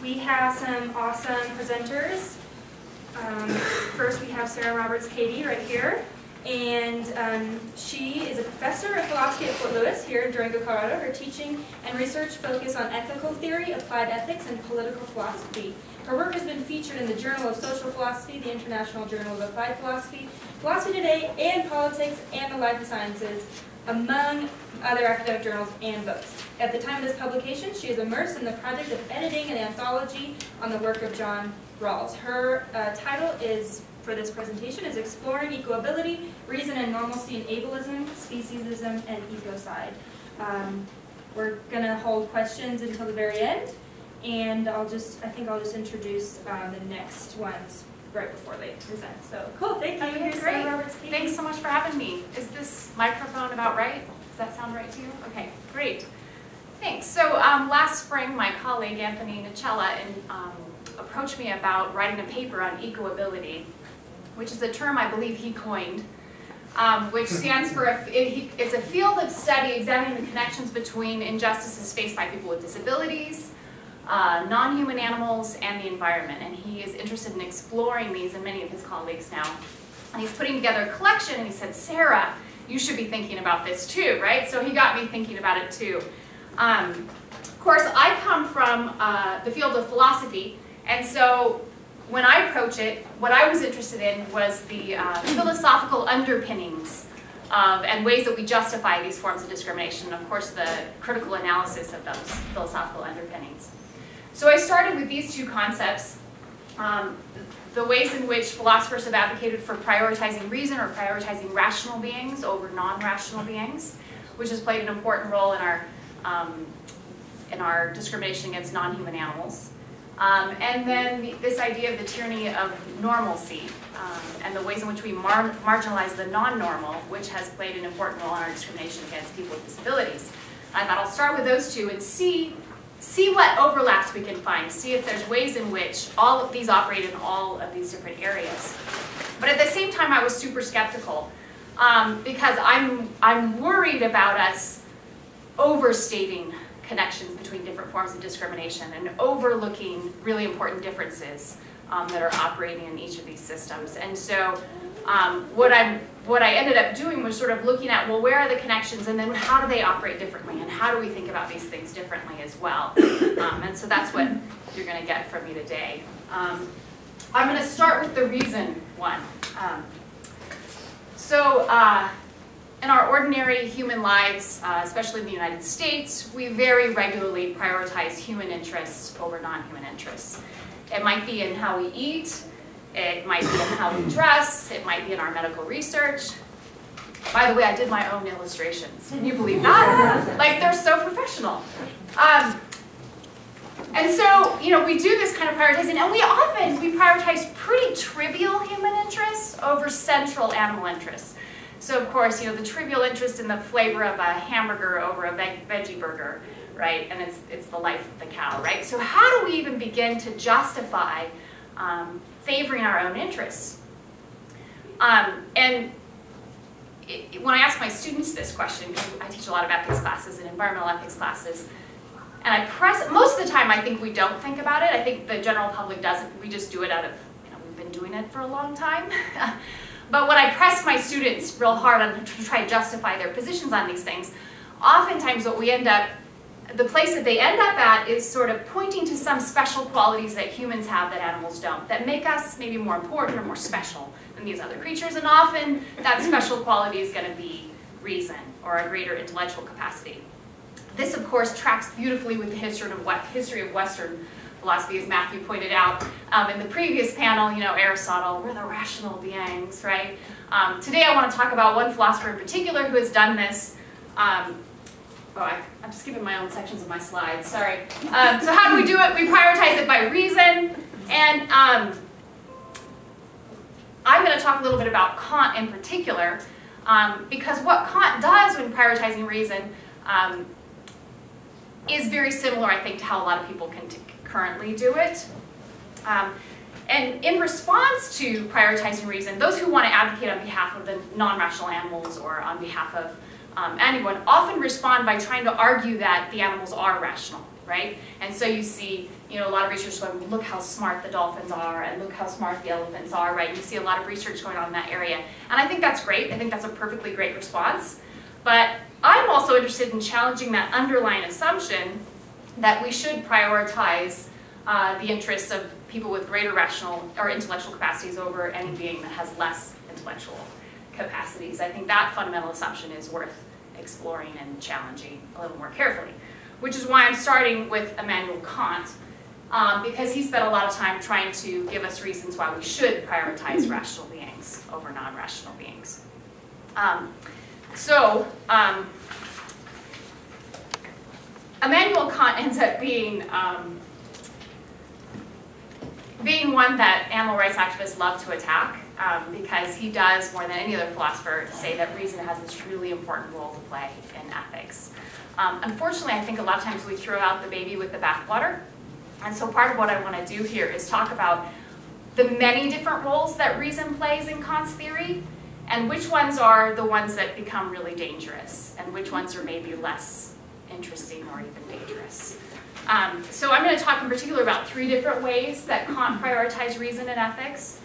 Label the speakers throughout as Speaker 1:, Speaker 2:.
Speaker 1: We have some awesome presenters. First we have Sarah Roberts-Cady right here. And she is a professor of philosophy at Fort Lewis here in Durango, Colorado. Her teaching and research focus on ethical theory, applied ethics, and political philosophy. Her work has been featured in the Journal of Social Philosophy, the International Journal of Applied Philosophy, Philosophy Today, and Politics, and the Life Sciences, among other academic journals and books. At the time of this publication, she is immersed in the project of editing an anthology on the work of John Rawls. Her title is, for this presentation, is Exploring Ecoability, Reason and Normalcy in Ableism, Speciesism, and Ecocide. We're going to hold questions until the very end, and I think I'll just introduce the next ones right before they present. So cool, thank you.
Speaker 2: Okay, great. Thanks so much for having me. Is this microphone about right? Does that sound right to you? Okay, great. Thanks. So last spring, my colleague Anthony Nicella approached me about writing a paper on ecoability, which is a term I believe he coined, which stands for, it's a field of study examining the connections between injustices faced by people with disabilities, non-human animals, and the environment. And he is interested in exploring these, and many of his colleagues now. And he's putting together a collection, and he said, Sarah, you should be thinking about this too, right? So he got me thinking about it too. Of course, I come from the field of philosophy, and so when I approach it, what I was interested in was the philosophical underpinnings and ways that we justify these forms of discrimination, and of course the critical analysis of those philosophical underpinnings. So I started with these two concepts, the ways in which philosophers have advocated for prioritizing reason or prioritizing rational beings over non-rational beings, which has played an important role in our discrimination against non-human animals. And then this idea of the tyranny of normalcy and the ways in which we marginalize the non-normal, which has played an important role in our discrimination against people with disabilities. I thought I'll start with those two and see what overlaps we can find, see if there's ways in which all of these operate in all of these different areas. But at the same time, I was super skeptical because I'm worried about us overstating connections between different forms of discrimination and overlooking really important differences that are operating in each of these systems. And so what I ended up doing was sort of looking at, well, where are the connections, and then how do they operate differently, and how do we think about these things differently as well. And so that's what you're going to get from me today. I'm going to start with the reason one. In our ordinary human lives, especially in the United States, we very regularly prioritize human interests over non-human interests. It might be in how we eat, it might be in how we dress, it might be in our medical research. By the way, I did my own illustrations. Can you believe that? Like, they're so professional. And so, we do this kind of prioritizing, and we prioritize pretty trivial human interests over central animal interests. So of course, the trivial interest in the flavor of a hamburger over a veggie burger, right? And it's the life of the cow, right? So how do we even begin to justify favoring our own interests? When I ask my students this question, because I teach a lot of ethics classes and environmental ethics classes, and most of the time I think we don't think about it. I think the general public doesn't. We just do it out of, we've been doing it for a long time. But when I press my students real hard to try to justify their positions on these things, oftentimes the place that they end up at is sort of pointing to some special qualities that humans have that animals don't, that make us maybe more important or more special than these other creatures, and often that special quality is going to be reason or a greater intellectual capacity. This, of course, tracks beautifully with the history of Western philosophy, as Matthew pointed out in the previous panel. Aristotle, we're the rational beings, right? Today I want to talk about one philosopher in particular who has done this. I'm skipping my own sections of my slides, sorry. So how do we do it? We prioritize it by reason, and I'm going to talk a little bit about Kant in particular, because what Kant does when prioritizing reason is very similar, I think, to how a lot of people can currently do it. And in response to prioritizing reason, those who want to advocate on behalf of the non-rational animals or on behalf of anyone often respond by trying to argue that the animals are rational, right? And so you see, you know, a lot of research going, look how smart the dolphins are, and look how smart the elephants are, right? You see a lot of research going on in that area. And I think that's great. I think that's a perfectly great response. But I'm also interested in challenging that underlying assumption that we should prioritize the interests of people with greater rational or intellectual capacities over any being that has less intellectual capacities. I think that fundamental assumption is worth exploring and challenging a little more carefully, which is why I'm starting with Immanuel Kant, because he spent a lot of time trying to give us reasons why we should prioritize rational beings over non-rational beings. Immanuel Kant ends up being one that animal rights activists love to attack, because he does, more than any other philosopher, say that reason has this really important role to play in ethics. Unfortunately, I think a lot of times we throw out the baby with the bathwater. And so part of what I want to do here is talk about the many different roles that reason plays in Kant's theory, and which ones are the ones that become really dangerous, and which ones are maybe less interesting or even dangerous. So I'm going to talk in particular about 3 different ways that Kant prioritized reason in ethics.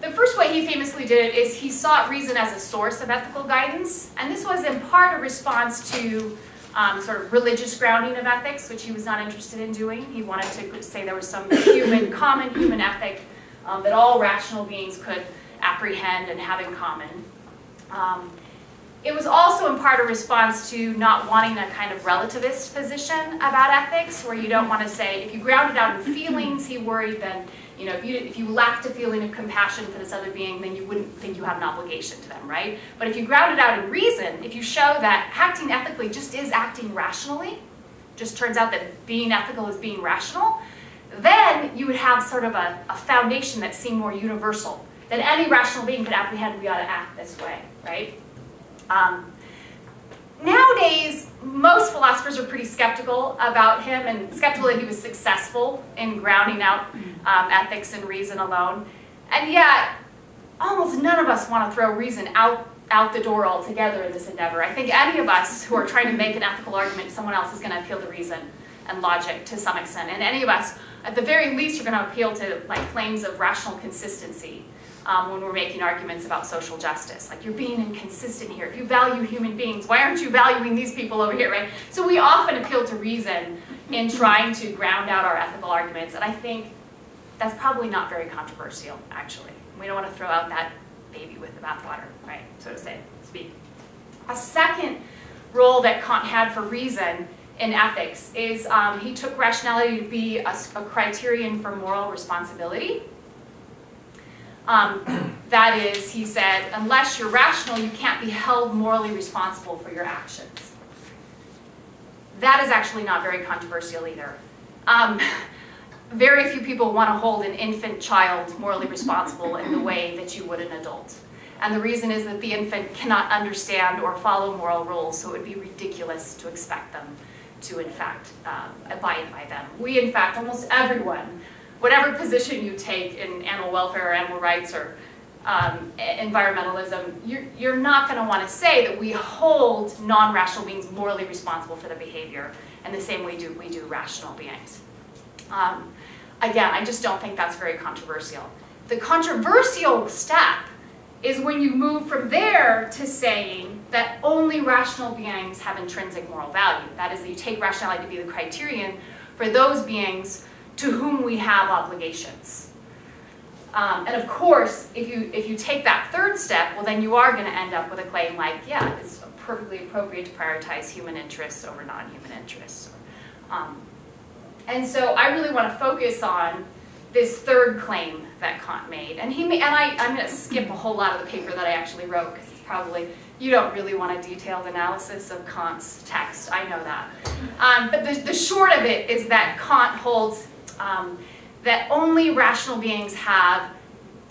Speaker 2: The first way he famously did it is he sought reason as a source of ethical guidance, and this was in part a response to sort of religious grounding of ethics, which he was not interested in doing. He wanted to say there was some common human ethic that all rational beings could apprehend and have in common. It was also in part a response to not wanting a kind of relativist position about ethics, where you don't want to say, if you ground it out in feelings, he worried, then, you know, if you lacked a feeling of compassion for this other being, then you wouldn't think you have an obligation to them, right? But if you ground it out in reason, if you show that acting ethically just is acting rationally, just turns out that being ethical is being rational, then you would have sort of a foundation that seemed more universal, that any rational being could apprehend we ought to act this way, right? Nowadays, most philosophers are pretty skeptical about him and skeptical that he was successful in grounding out ethics and reason alone. And yet, almost none of us want to throw reason out the door altogether in this endeavor. I think any of us who are trying to make an ethical argument to someone else is going to appeal to reason and logic to some extent. And any of us, at the very least, are going to appeal to claims of rational consistency. When we're making arguments about social justice. Like, you're being inconsistent here. If you value human beings, why aren't you valuing these people over here, right? So we often appeal to reason in trying to ground out our ethical arguments, and I think that's probably not very controversial, actually. We don't want to throw out that baby with the bathwater, right, so to speak. A second role that Kant had for reason in ethics is he took rationality to be a criterion for moral responsibility. That is, he said, unless you're rational, you can't be held morally responsible for your actions. That is actually not very controversial either. Very few people want to hold an infant child morally responsible in the way that you would an adult. And the reason is that the infant cannot understand or follow moral rules, so it would be ridiculous to expect them to, in fact, abide by them. We, in fact, almost everyone, whatever position you take in animal welfare or animal rights or environmentalism, you're not going to want to say that we hold non-rational beings morally responsible for their behavior in the same way we do rational beings. Again, I just don't think that's very controversial. The controversial step is when you move from there to saying that only rational beings have intrinsic moral value. That is, that you take rationality to be the criterion for those beings to whom we have obligations. And of course, if you take that third step, well, then you are going to end up with a claim like, yeah, it's perfectly appropriate to prioritize human interests over non-human interests. And so I really want to focus on this third claim that Kant made. And I'm going to skip a whole lot of the paper that I actually wrote, because it's probably, you don't really want a detailed analysis of Kant's text, I know that. But the short of it is that Kant holds that only rational beings have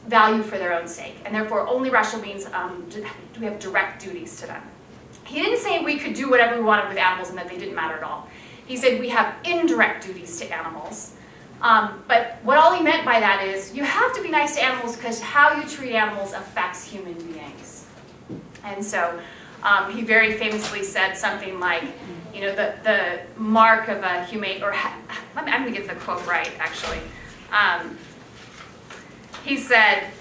Speaker 2: value for their own sake, and therefore only rational beings do we have direct duties to them. He didn't say we could do whatever we wanted with animals and that they didn't matter at all. He said we have indirect duties to animals. But what all he meant by that is you have to be nice to animals because how you treat animals affects human beings. And so he very famously said something like, you know, the mark of a humane, or I'm going to get the quote right, actually. He said,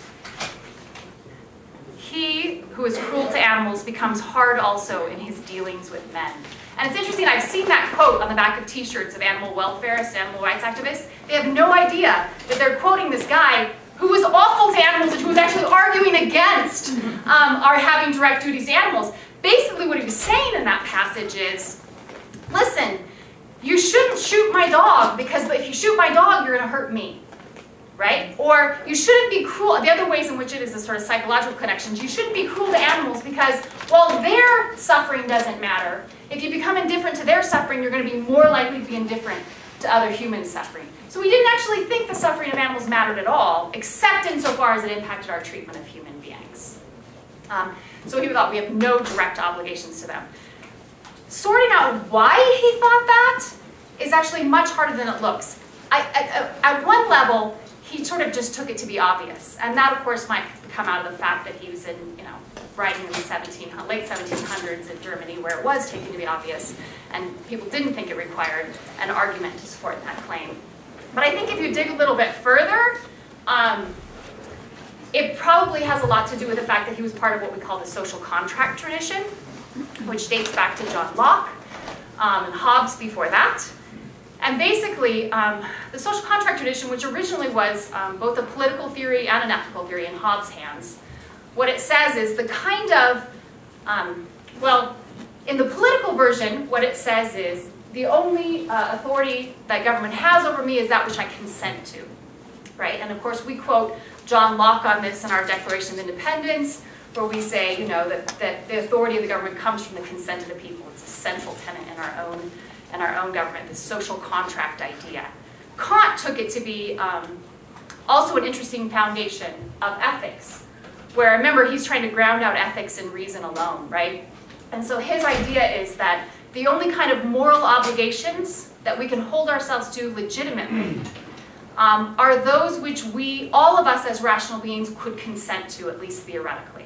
Speaker 2: "He who is cruel to animals becomes hard also in his dealings with men." And it's interesting, I've seen that quote on the back of t-shirts of animal welfareists and animal rights activists. They have no idea that they're quoting this guy who was awful to animals and who was actually arguing against our having direct duties to animals. Basically what he was saying in that passage is, listen, you shouldn't shoot my dog because if you shoot my dog, you're going to hurt me. Right? Or you shouldn't be cruel. The other ways in which it is a sort of psychological connections, you shouldn't be cruel to animals because, well, their suffering doesn't matter. If you become indifferent to their suffering, you're going to be more likely to be indifferent to other human suffering. So we didn't actually think the suffering of animals mattered at all, except insofar as it impacted our treatment of human beings. So he thought we have no direct obligations to them. Sorting out why he thought that is actually much harder than it looks. At one level, he sort of just took it to be obvious. And that, of course, might come out of the fact that he was in, you know, writing in the late 1700s in Germany, where it was taken to be obvious, and people didn't think it required an argument to support that claim. But I think if you dig a little bit further, it probably has a lot to do with the fact that he was part of what we call the social contract tradition, which dates back to John Locke, and Hobbes before that. And basically, the social contract tradition, which originally was both a political theory and an ethical theory in Hobbes' hands, what it says is the kind of, well, in the political version, what it says is the only authority that government has over me is that which I consent to, right? And of course, we quote John Locke on this in our Declaration of Independence, where we say, you know, that the authority of the government comes from the consent of the people. It's a central tenet in our own government, the social contract idea. Kant took it to be also an interesting foundation of ethics, where, remember, he's trying to ground out ethics in reason alone, right? And so his idea is that the only kind of moral obligations that we can hold ourselves to legitimately are those which all of us as rational beings could consent to, at least theoretically.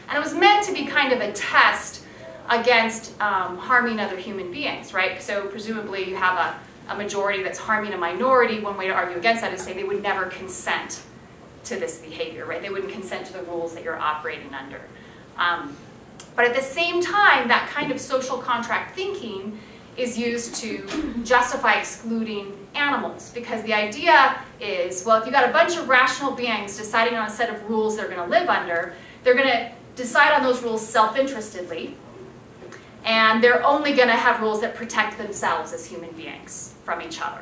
Speaker 2: And it was meant to be kind of a test against harming other human beings, right? So presumably you have a majority that's harming a minority. One way to argue against that is to say they would never consent to this behavior, right? They wouldn't consent to the rules that you're operating under. But at the same time, that kind of social contract thinking is used to justify excluding animals, because the idea is, well, if you've got a bunch of rational beings deciding on a set of rules they're going to live under, they're going to decide on those rules self-interestedly, and they're only going to have rules that protect themselves as human beings from each other,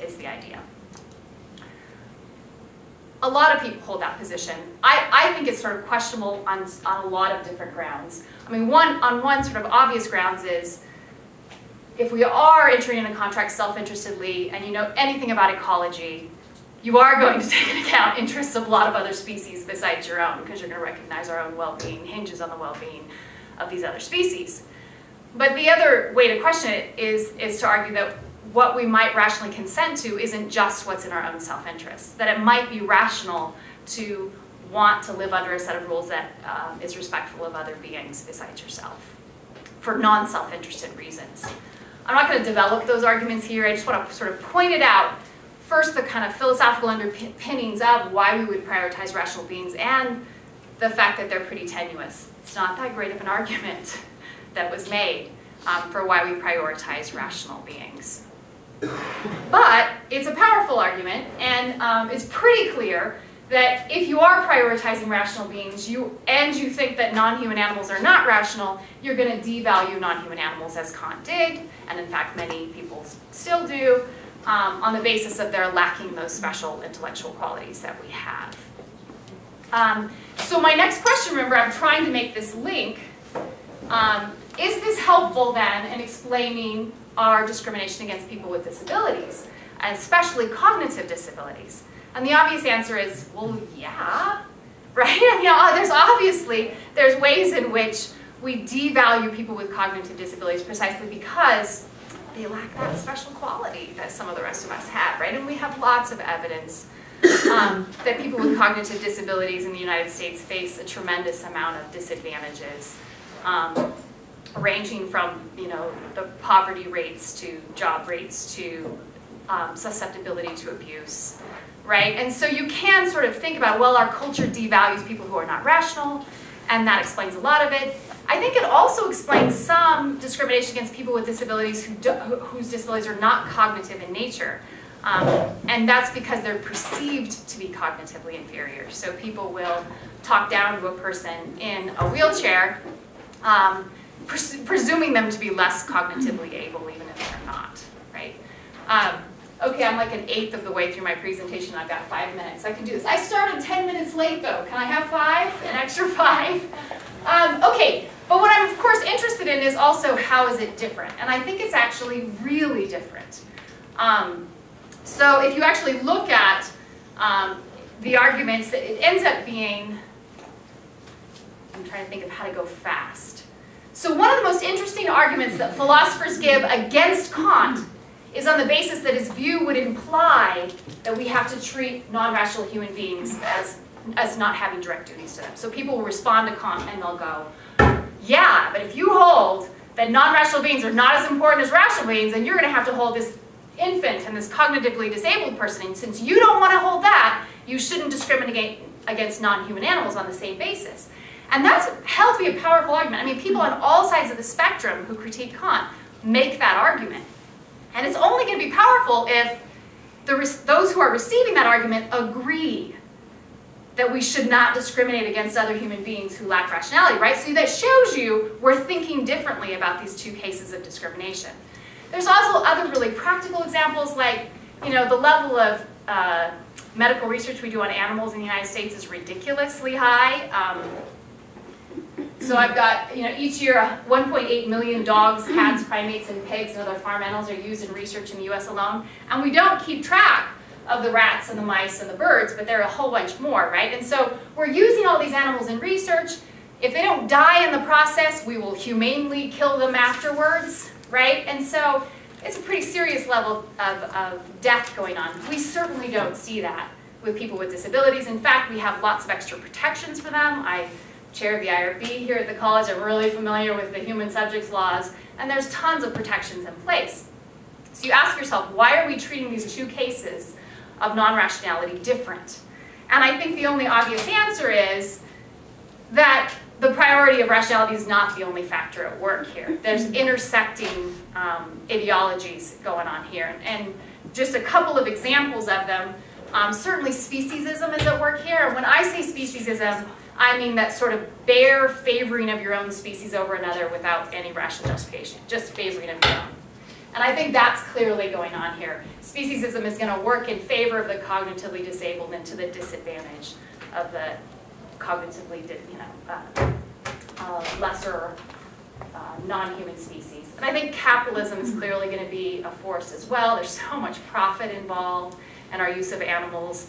Speaker 2: is the idea. A lot of people hold that position. I think it's sort of questionable on a lot of different grounds. I mean, on one sort of obvious grounds is, if we are entering in a contract self-interestedly and you know anything about ecology, you are going to take into account interests of a lot of other species besides your own, because you're going to recognize our own well-being hinges on the well-being of these other species. But the other way to question it is to argue that what we might rationally consent to isn't just what's in our own self-interest, that it might be rational to want to live under a set of rules that is respectful of other beings besides yourself, for non-self-interested reasons. I'm not going to develop those arguments here. I just want to sort of point it out. First, the kind of philosophical underpinnings of why we would prioritize rational beings, and the fact that they're pretty tenuous. It's not that great of an argument that was made for why we prioritize rational beings. But it's a powerful argument, and it's pretty clear that if you are prioritizing rational beings and you think that non-human animals are not rational, you're going to devalue non-human animals, as Kant did, and in fact many people still do, on the basis of their lacking those special intellectual qualities that we have. So my next question, remember, I'm trying to make this link. Is this helpful then in explaining our discrimination against people with disabilities, and especially cognitive disabilities? And the obvious answer is, well, yeah, right? You know, there's ways in which we devalue people with cognitive disabilities precisely because they lack that special quality that some of the rest of us have, right? And we have lots of evidence that people with cognitive disabilities in the United States face a tremendous amount of disadvantages ranging from, the poverty rates to job rates to susceptibility to abuse, right? And so you can sort of think about, well, our culture devalues people who are not rational, and that explains a lot of it. I think it also explains some discrimination against people with disabilities whose disabilities are not cognitive in nature. And that's because they're perceived to be cognitively inferior. So people will talk down to a person in a wheelchair, presuming them to be less cognitively able, even if they're not, right? Okay, I'm like an eighth of the way through my presentation. I've got 5 minutes. I can do this. I started 10 minutes late, though. Can I have 5? An extra 5? Okay, but what I'm, of course, interested in is also how is it different? And I think it's actually really different. So if you actually look at the arguments, that it ends up being, I'm trying to think of how to go fast. So one of the most interesting arguments that philosophers give against Kant is on the basis that his view would imply that we have to treat non-rational human beings as not having direct duties to them. So people will respond to Kant and they'll go, yeah, but if you hold that non-rational beings are not as important as rational beings, then you're going to have to hold this infant and this cognitively disabled person. And since you don't want to hold that, you shouldn't discriminate against non-human animals on the same basis. And that's held to be a powerful argument. I mean, people on all sides of the spectrum who critique Kant make that argument. And it's only going to be powerful if those who are receiving that argument agree that we should not discriminate against other human beings who lack rationality, right? So that shows you we're thinking differently about these two cases of discrimination. There's also other really practical examples, like, the level of medical research we do on animals in the United States is ridiculously high. So I've got, each year 1.8 million dogs, cats, primates, and pigs and other farm animals are used in research in the US alone. And we don't keep track of the rats and the mice and the birds, but there are a whole bunch more, right? And so we're using all these animals in research. If they don't die in the process, we will humanely kill them afterwards, right? And so it's a pretty serious level of death going on. We certainly don't see that with people with disabilities. In fact, we have lots of extra protections for them. I chair the IRB here at the college. I'm really familiar with the human subjects laws, and there's tons of protections in place. So you ask yourself, why are we treating these two cases of non-rationality different? And I think the only obvious answer is that the priority of rationality is not the only factor at work here. There's intersecting ideologies going on here. And just a couple of examples of them, certainly speciesism is at work here. When I say speciesism, I mean that sort of bare favoring of your own species over another without any rational justification, just favoring of your own. And I think that's clearly going on here. Speciesism is going to work in favor of the cognitively disabled and to the disadvantage of the cognitively, lesser non-human species. And I think capitalism is clearly going to be a force as well. There's so much profit involved in our use of animals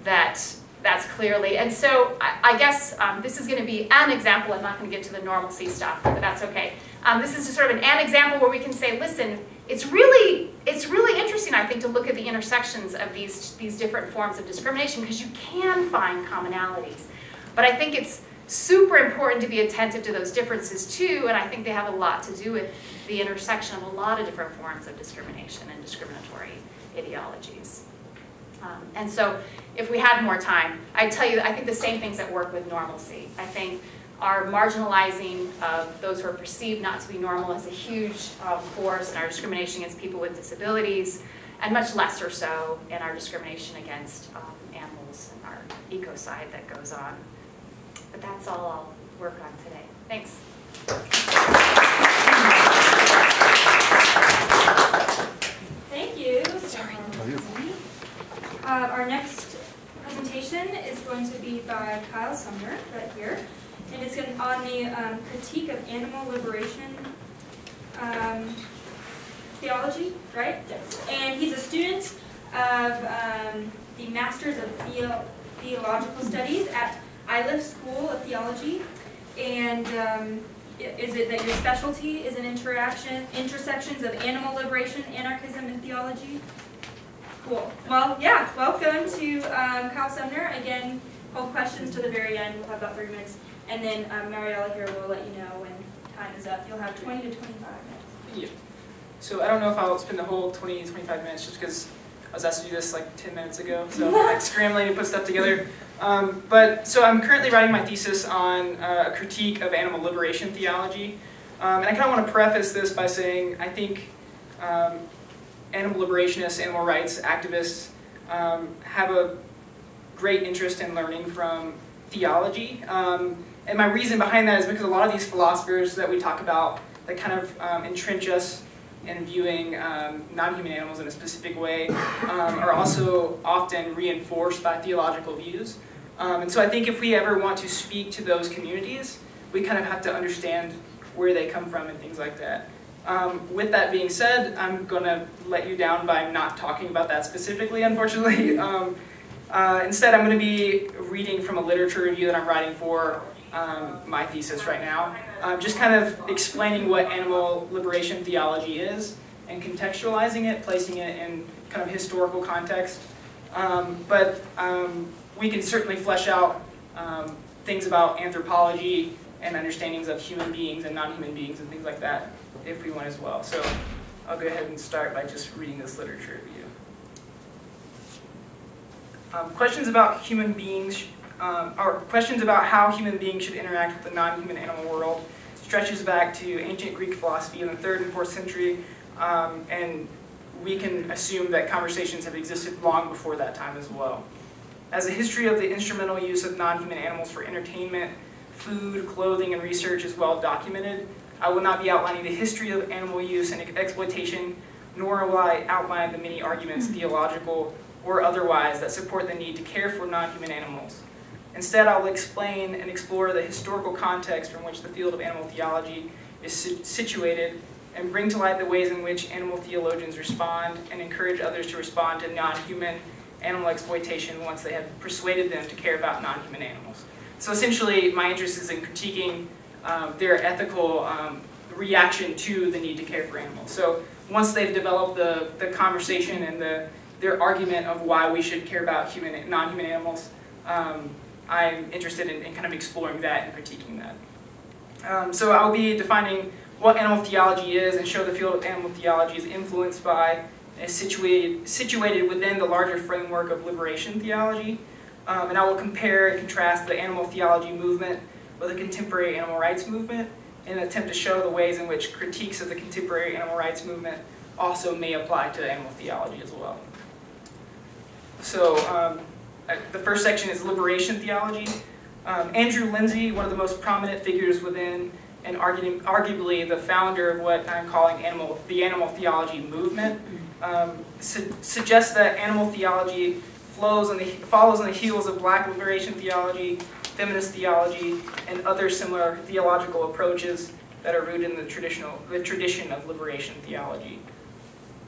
Speaker 2: that's clearly, and so I guess this is going to be an example. I'm not going to get to the normalcy stuff, but that's okay. This is just sort of an example where we can say, listen, it's really interesting, I think, to look at the intersections of these different forms of discrimination, because you can find commonalities. But I think it's super important to be attentive to those differences too, and I think they have a lot to do with the intersection of a lot of different forms of discrimination and discriminatory ideologies. And so if we had more time, I'd tell you that I think the same things at work with normalcy. I think our marginalizing of those who are perceived not to be normal is a huge force in our discrimination against people with disabilities, and much lesser so in our discrimination against animals and our ecocide that goes on. But that's all I'll work on today. Thanks.
Speaker 1: Thank you. Sorry. Our next presentation is going to be by Kyle Sumner, right here. And it's on the critique of animal liberation theology, right? Yes. And he's a student of the Masters of Theological Studies at Iliff School of Theology. And is it that your specialty is in intersections of animal liberation, anarchism, and theology? Cool. Well, yeah, welcome to Kyle Sumner. Again, hold questions to the very end. We'll have about 30 minutes. And then Mariella here will let you know when time is up. You'll have 20 to 25 minutes.
Speaker 3: Yeah. So I don't know if I'll spend the whole 20 to 25 minutes just because I was asked to do this like 10 minutes ago, so I'm like scrambling to put stuff together. So I'm currently writing my thesis on a critique of animal liberation theology. And I kind of want to preface this by saying I think animal liberationists, animal rights activists have a great interest in learning from theology. And my reason behind that is because a lot of these philosophers that we talk about that kind of entrench us in viewing non-human animals in a specific way are also often reinforced by theological views. And so I think if we ever want to speak to those communities, we kind of have to understand where they come from and things like that. With that being said, I'm going to let you down by not talking about that specifically, unfortunately. Instead, I'm going to be reading from a literature review that I'm writing for my thesis right now. Just kind of explaining what animal liberation theology is and contextualizing it, placing it in kind of historical context. But we can certainly flesh out things about anthropology and understandings of human beings and non-human beings and things like that if we want as well. So I'll go ahead and start by just reading this literature review. Questions about human beings, or questions about how human beings should interact with the non-human animal world stretches back to ancient Greek philosophy in the 3rd and 4th century, and we can assume that conversations have existed long before that time as well. As a history of the instrumental use of non-human animals for entertainment, food, clothing, and research is well documented, I will not be outlining the history of animal use and exploitation, nor will I outline the many arguments, theological or otherwise, that support the need to care for non-human animals. Instead, I will explain and explore the historical context from which the field of animal theology is situated and bring to light the ways in which animal theologians respond and encourage others to respond to non-human animal exploitation once they have persuaded them to care about non-human animals. So essentially, my interest is in critiquing their ethical reaction to the need to care for animals. So once they've developed the conversation and their argument of why we should care about non-human animals, I'm interested in kind of exploring that and critiquing that. So I'll be defining what animal theology is and show the field of animal theology is influenced by and situated within the larger framework of liberation theology. And I will compare and contrast the animal theology movement with the contemporary animal rights movement in an attempt to show the ways in which critiques of the contemporary animal rights movement also may apply to animal theology as well. So the first section is liberation theology. Andrew Lindsay, one of the most prominent figures within and arguably the founder of what I'm calling the animal theology movement, suggests that animal theology follows on the heels of black liberation theology, feminist theology, and other similar theological approaches that are rooted in the tradition of liberation theology.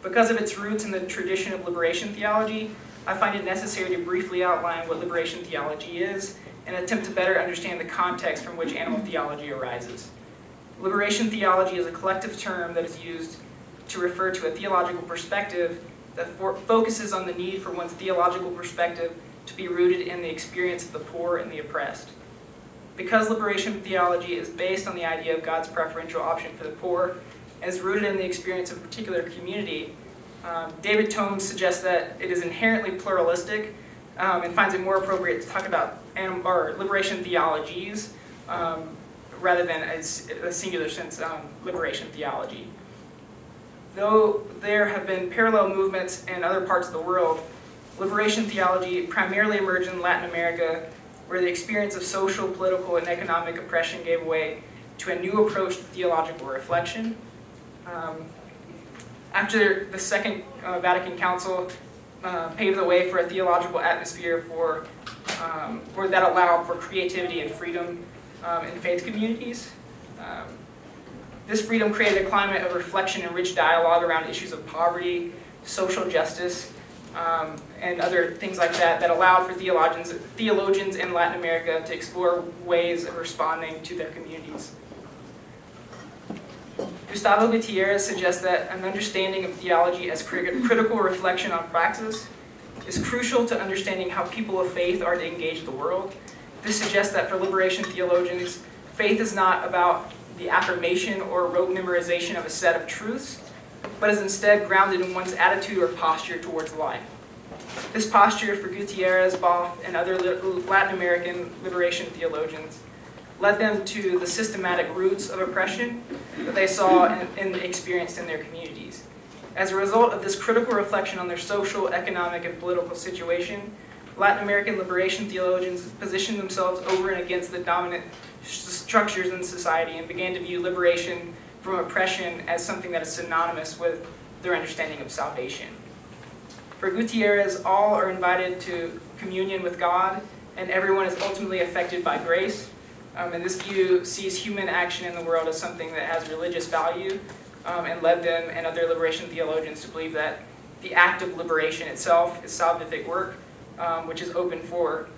Speaker 3: Because of its roots in the tradition of liberation theology, I find it necessary to briefly outline what liberation theology is and attempt to better understand the context from which animal theology arises. Liberation theology is a collective term that is used to refer to a theological perspective that focuses on the need for one's theological perspective to be rooted in the experience of the poor and the oppressed. Because liberation theology is based on the idea of God's preferential option for the poor and is rooted in the experience of a particular community, David Tome suggests that it is inherently pluralistic and finds it more appropriate to talk about liberation theologies rather than as a singular sense liberation theology. Though there have been parallel movements in other parts of the world, liberation theology primarily emerged in Latin America, where the experience of social, political, and economic oppression gave way to a new approach to theological reflection. After the Second Vatican Council paved the way for a theological atmosphere that allowed for creativity and freedom in faith communities. This freedom created a climate of reflection and rich dialogue around issues of poverty, social justice, and other things like that allowed for theologians in Latin America to explore ways of responding to their communities. Gustavo Gutierrez suggests that an understanding of theology as critical reflection on praxis is crucial to understanding how people of faith are to engage the world. This suggests that for liberation theologians, faith is not about the affirmation or rote memorization of a set of truths, but is instead grounded in one's attitude or posture towards life. This posture for Gutierrez, Boff, and other Latin American liberation theologians led them to the systematic roots of oppression that they saw and experienced in their communities. As a result of this critical reflection on their social, economic, and political situation, Latin American liberation theologians positioned themselves over and against the dominant structures in society and began to view liberation from oppression as something that is synonymous with their understanding of salvation. For Gutierrez, all are invited to communion with God, and everyone is ultimately affected by grace. And this view sees human action in the world as something that has religious value, and led them and other liberation theologians to believe that the act of liberation itself is salvific work, which is open for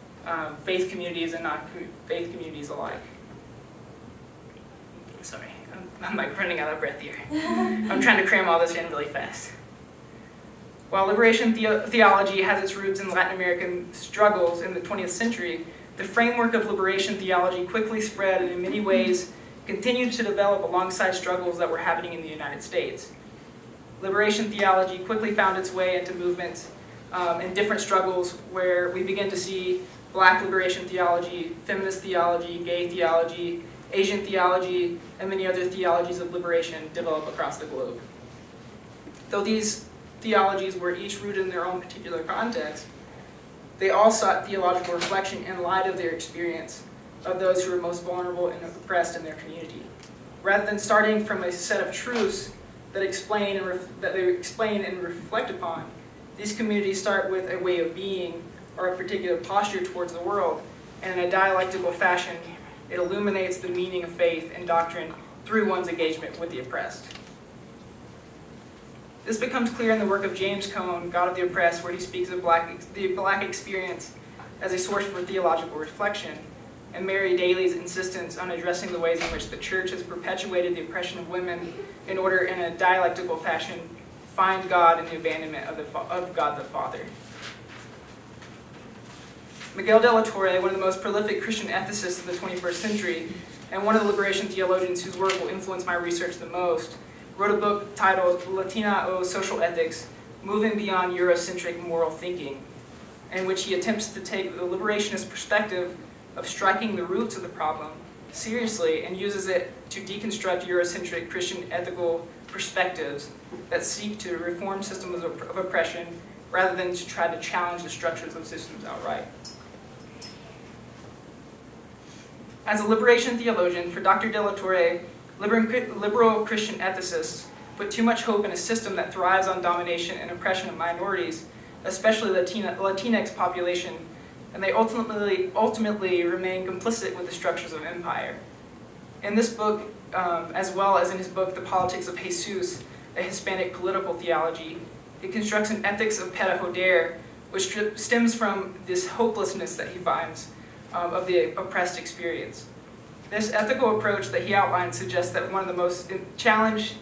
Speaker 3: faith communities and non-faith communities alike. Sorry, I'm like running out of breath here. I'm trying to cram all this in really fast. While liberation theology has its roots in Latin American struggles in the 20th century, the framework of liberation theology quickly spread and in many ways continued to develop alongside struggles that were happening in the United States. Liberation theology quickly found its way into movements and different struggles where we begin to see Black liberation theology, feminist theology, gay theology, Asian theology, and many other theologies of liberation develop across the globe. Though these theologies were each rooted in their own particular context, they all sought theological reflection in light of their experience of those who were most vulnerable and oppressed in their community. Rather than starting from a set of truths that they explain and reflect upon, these communities start with a way of being or a particular posture towards the world, and in a dialectical fashion, it illuminates the meaning of faith and doctrine through one's engagement with the oppressed. This becomes clear in the work of James Cone, God of the Oppressed, where he speaks of the Black experience as a source for theological reflection, and Mary Daly's insistence on addressing the ways in which the church has perpetuated the oppression of women in order, in a dialectical fashion, find God in the abandonment of God the Father. Miguel de la Torre, one of the most prolific Christian ethicists of the 21st century, and one of the liberation theologians whose work will influence my research the most, wrote a book titled Latina o Social Ethics, Moving Beyond Eurocentric Moral Thinking, in which he attempts to take the liberationist perspective of striking the roots of the problem seriously and uses it to deconstruct Eurocentric Christian ethical perspectives that seek to reform systems of oppression rather than to try to challenge the structures of systems outright. As a liberation theologian, for Dr. de la Torre, liberal Christian ethicists put too much hope in a system that thrives on domination and oppression of minorities, especially the Latinx population, and they ultimately remain complicit with the structures of empire. In this book, as well as in his book, The Politics of Jesus, a Hispanic political theology, he constructs an ethics of pedagogia, which stems from this hopelessness that he finds of the oppressed experience. This ethical approach that he outlines suggests that one must challenge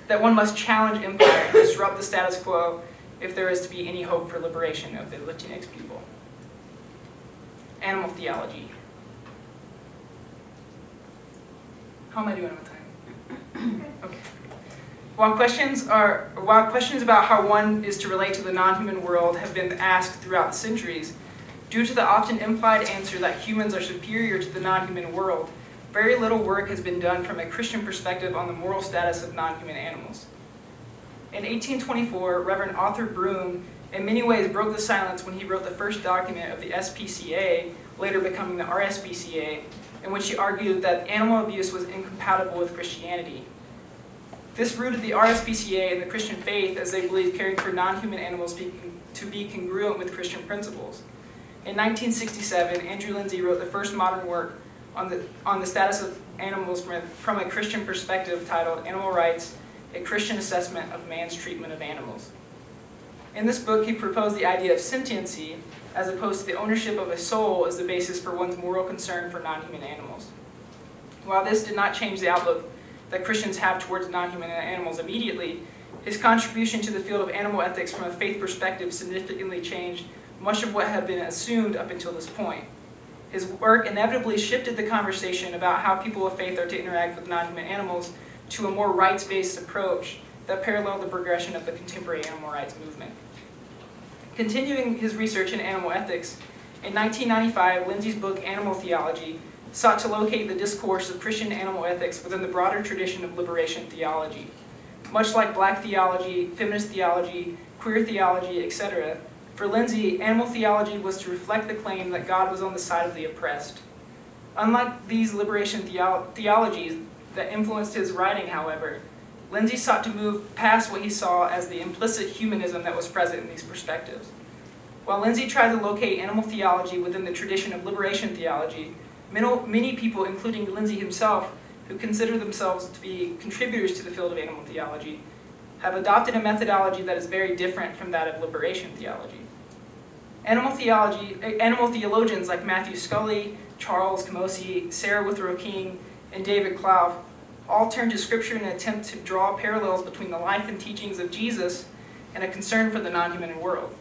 Speaker 3: empire and disrupt the status quo if there is to be any hope for liberation of the Latinx people. Animal theology. How am I doing with time? Okay. While questions about how one is to relate to the non-human world have been asked throughout the centuries, due to the often implied answer that humans are superior to the non-human world, very little work has been done from a Christian perspective on the moral status of non-human animals. In 1824, Reverend Arthur Broom in many ways broke the silence when he wrote the first document of the SPCA, later becoming the RSPCA, in which he argued that animal abuse was incompatible with Christianity. This rooted the RSPCA in the Christian faith, as they believed caring for non-human animals to be congruent with Christian principles. In 1967, Andrew Lindsay wrote the first modern work on the status of animals from a Christian perspective titled Animal Rights, a Christian Assessment of Man's Treatment of Animals. In this book, he proposed the idea of sentiency as opposed to the ownership of a soul as the basis for one's moral concern for non-human animals. While this did not change the outlook that Christians have towards non-human animals immediately, his contribution to the field of animal ethics from a faith perspective significantly changed much of what had been assumed up until this point. his work inevitably shifted the conversation about how people of faith are to interact with non-human animals to a more rights-based approach that paralleled the progression of the contemporary animal rights movement. Continuing his research in animal ethics, in 1995, Lindsay's book Animal Theology sought to locate the discourse of Christian animal ethics within the broader tradition of liberation theology. Much like black theology, feminist theology, queer theology, etc., for Lindsay, animal theology was to reflect the claim that God was on the side of the oppressed. Unlike these liberation theologies that influenced his writing, however, Lindsay sought to move past what he saw as the implicit humanism that was present in these perspectives. While Lindsay tried to locate animal theology within the tradition of liberation theology, many people, including Lindsay himself, who consider themselves to be contributors to the field of animal theology, have adopted a methodology that is very different from that of liberation theology. Animal theologians like Matthew Scully, Charles Camosi, Sarah Withrow King, and David Clough all turn to Scripture in an attempt to draw parallels between the life and teachings of Jesus and a concern for the non-human world.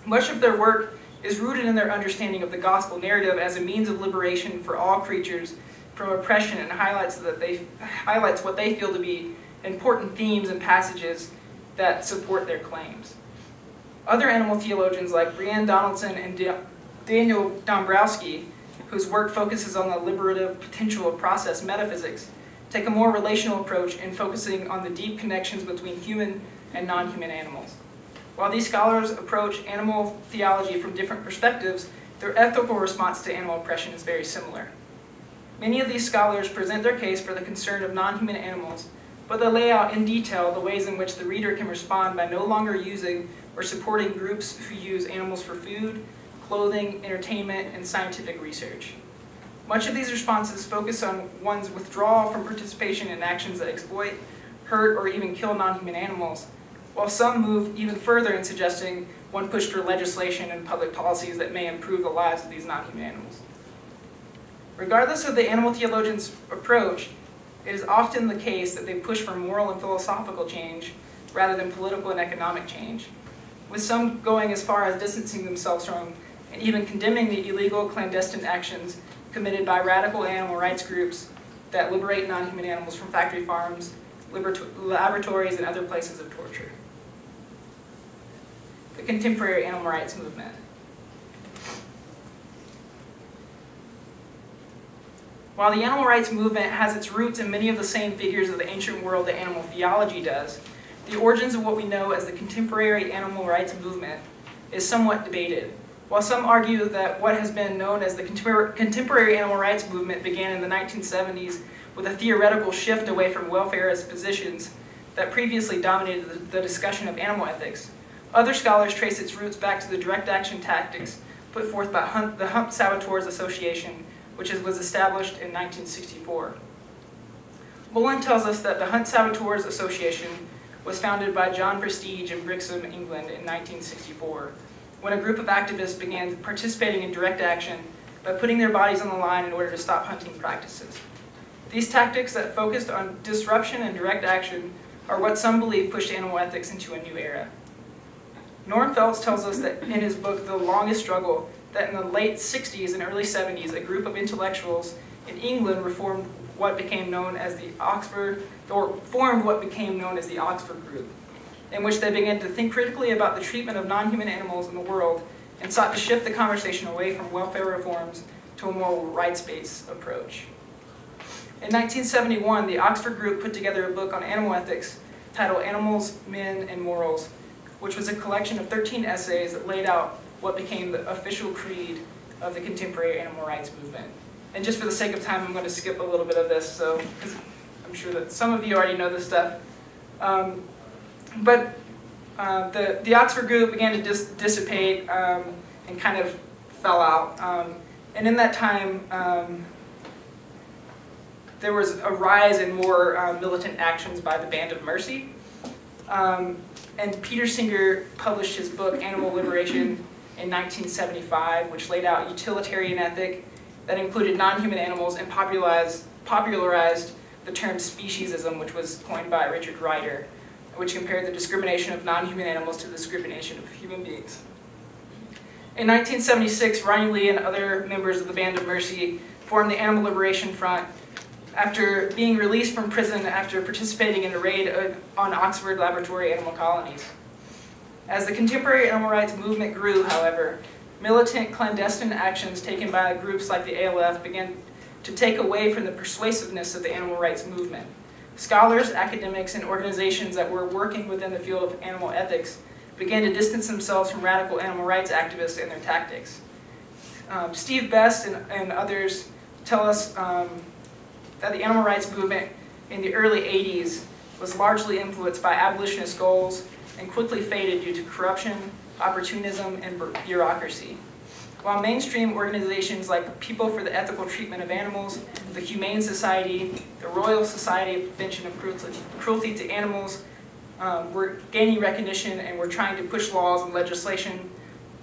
Speaker 3: Much of their work is rooted in their understanding of the gospel narrative as a means of liberation for all creatures from oppression, and highlights what they feel to be important themes and passages that support their claims. Other animal theologians like Brianne Donaldson and Daniel Dombrowski, whose work focuses on the liberative potential of process metaphysics, take a more relational approach in focusing on the deep connections between human and non-human animals. While these scholars approach animal theology from different perspectives, their ethical response to animal oppression is very similar. Many of these scholars present their case for the concern of non-human animals, but they lay out in detail the ways in which the reader can respond by no longer using or supporting groups who use animals for food, clothing, entertainment, and scientific research. Much of these responses focus on one's withdrawal from participation in actions that exploit, hurt, or even kill non-human animals, while some move even further in suggesting one push for legislation and public policies that may improve the lives of these non-human animals. Regardless of the animal theologian's approach, it is often the case that they push for moral and philosophical change rather than political and economic change, with some going as far as distancing themselves from and even condemning the illegal clandestine actions committed by radical animal rights groups that liberate non-human animals from factory farms, laboratories, and other places of torture. The contemporary animal rights movement. While the animal rights movement has its roots in many of the same figures of the ancient world that animal theology does, the origins of what we know as the contemporary animal rights movement is somewhat debated. While some argue that what has been known as the contemporary animal rights movement began in the 1970s with a theoretical shift away from welfarist positions that previously dominated the discussion of animal ethics, other scholars trace its roots back to the direct action tactics put forth by the Hump Saboteurs Association, which was established in 1964. Bullen tells us that the Hunt Saboteurs Association was founded by John Prestige in Brixham, England in 1964, when a group of activists began participating in direct action by putting their bodies on the line in order to stop hunting practices. These tactics that focused on disruption and direct action are what some believe pushed animal ethics into a new era. Norm Feltz tells us that in his book, The Longest Struggle, that in the late 60s and early 70s, a group of intellectuals in England formed what became known as the Oxford Group, in which they began to think critically about the treatment of non-human animals in the world and sought to shift the conversation away from welfare reforms to a more rights-based approach. In 1971, the Oxford Group put together a book on animal ethics titled Animals, Men, and Morals, which was a collection of 13 essays that laid out what became the official creed of the contemporary animal rights movement. And just for the sake of time, I'm going to skip a little bit of this, because I'm sure that some of you already know this stuff. The Oxford Group began to dissipate and kind of fell out. And in that time, there was a rise in more militant actions by the Band of Mercy. And Peter Singer published his book, Animal Liberation, in 1975, which laid out a utilitarian ethic that included non-human animals and popularized the term speciesism, which was coined by Richard Ryder, which compared the discrimination of non-human animals to the discrimination of human beings. In 1976, Ronnie Lee and other members of the Band of Mercy formed the Animal Liberation Front after being released from prison after participating in a raid on Oxford laboratory animal colonies. As the contemporary animal rights movement grew, however, militant clandestine actions taken by groups like the ALF began to take away from the persuasiveness of the animal rights movement. Scholars, academics, and organizations that were working within the field of animal ethics began to distance themselves from radical animal rights activists and their tactics. Steve Best and others tell us that the animal rights movement in the early 80s was largely influenced by abolitionist goals and quickly faded due to corruption, opportunism, and bureaucracy. While mainstream organizations like People for the Ethical Treatment of Animals, the Humane Society, the Royal Society of Prevention of Cruelty to Animals were gaining recognition and were trying to push laws and legislation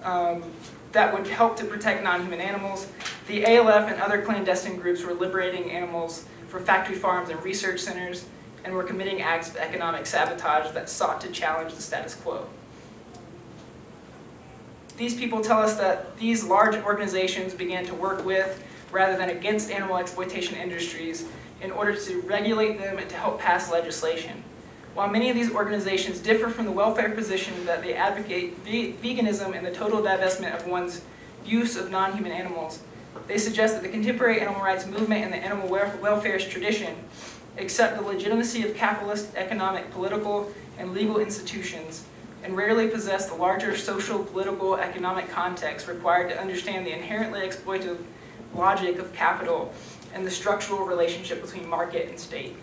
Speaker 3: that would help to protect non-human animals, the ALF and other clandestine groups were liberating animals from factory farms and research centers and were committing acts of economic sabotage that sought to challenge the status quo. These people tell us that these large organizations began to work with, rather than against, animal exploitation industries in order to regulate them and to help pass legislation. While many of these organizations differ from the welfare position that they advocate veganism and the total divestment of one's use of non-human animals, they suggest that the contemporary animal rights movement and the animal welfareist tradition accept the legitimacy of capitalist, economic, political, and legal institutions and rarely possess the larger social, political, economic context required to understand the inherently exploitative logic of capital and the structural relationship between market and state.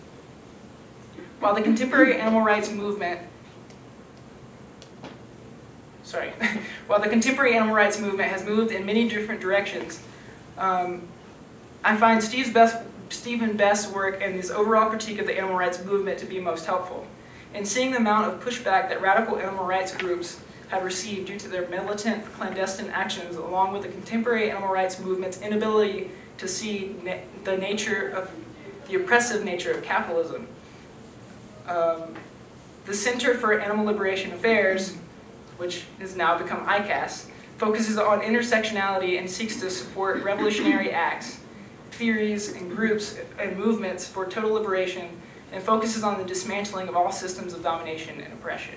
Speaker 3: While the contemporary animal rights movement has moved in many different directions, I find Stephen Best's work and his overall critique of the animal rights movement to be most helpful. In seeing the amount of pushback that radical animal rights groups have received due to their militant, clandestine actions, along with the contemporary animal rights movement's inability to see the oppressive nature of capitalism. The Center for Animal Liberation Affairs, which has now become ICAS, focuses on intersectionality and seeks to support revolutionary acts, theories, and groups and movements for total liberation, and focuses on the dismantling of all systems of domination and oppression.